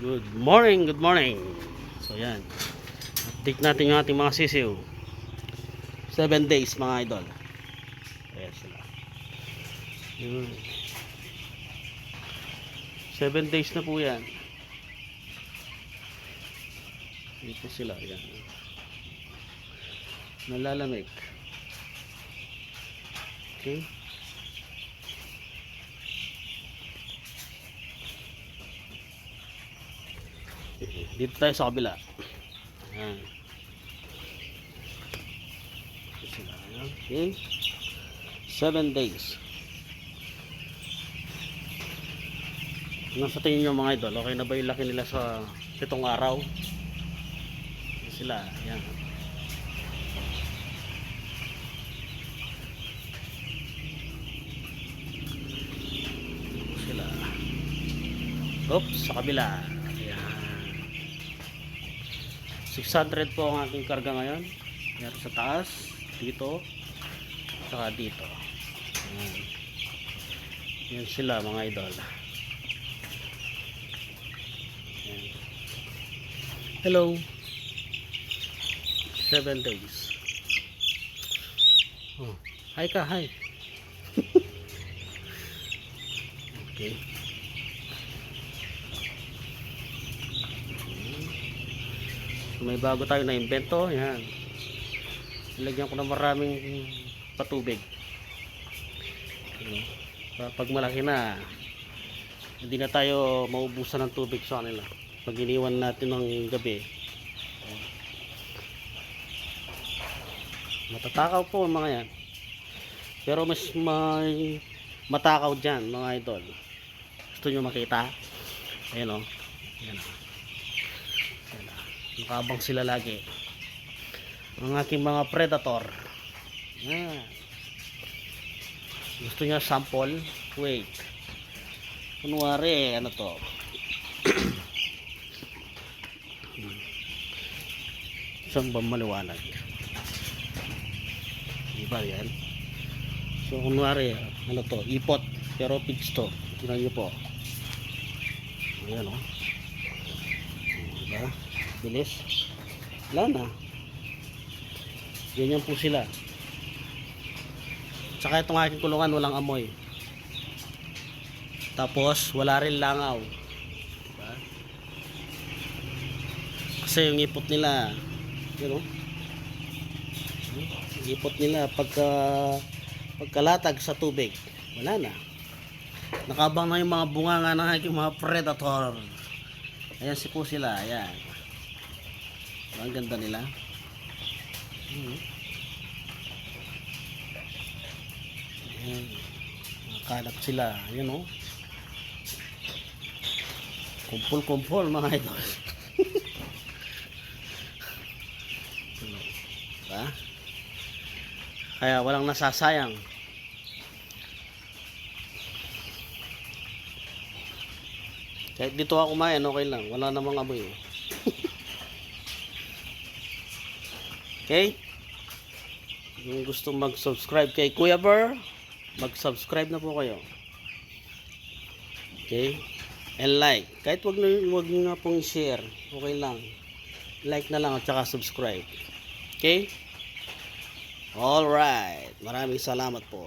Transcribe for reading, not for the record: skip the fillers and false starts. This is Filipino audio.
Good morning, good morning. So yan. Update natin yung ating mga sisiw. 7 days mga idol. Ayan sila. Yun. 7 days na po yan. Dito sila. Yan. Nalalamig. Okay. Dito tayo sa kabila. Ayan. Dito sila. Ayan. Okay. 7 days. Ano sa tingin nyo mga idol? Okay na ba yung laki nila sa 7 araw? Dito sila. Ayan. Dito sila. Oops, sa kabila. 600 po ang aking karga ngayon. Yan sa taas, dito, saka dito. Yan. Yan sila mga idol. Yan. Hello. 7 days. Oh, hi ka, hi. Okay. May bago tayo na invento. Yan. Nilagyan ko na maraming patubig. Pag malaki na, hindi na tayo maubusan ng tubig sa kanila. Pag iniwan natin ng gabi. Matatakaw po mga yan. Pero mas may matakaw dyan mga idol. Gusto nyo makita? Ayan o. Ayan o. Nakabang sila lagi ang aking mga predator. Yan. Gusto niya sample? Wait, kunwari ano to. Isang ba maliwanag? Diba yan? So kunwari ano to, ipot, pero pigs to. Tingnan nyo po. Ayan o. Diba? Bilis. Wala na. Ganyan po sila. Tsaka itong aking kulungan walang amoy. Tapos wala rin langaw. Diba? Kasi yung ipot nila, yun o. Ipot nila pagkalatag sa tubig. Wala na. Nakabang na yung mga bunganga ng aking mga predator. Ayan si po sila. Ayan. Ang ganda nila. Ayan. Nakalat sila. Ayan o. Kumpul-kumpul mga idol. Diba? Kaya walang nasasayang. Kahit dito ako kumain, okay lang. Wala namang amoy. Okay? Kung gusto mag-subscribe kay Kuya Ber, mag-subscribe na po kayo. Okay? And like. Kahit wag nyo na pong share. Okay lang. Like na lang at saka subscribe. Okay? Alright. Maraming salamat po.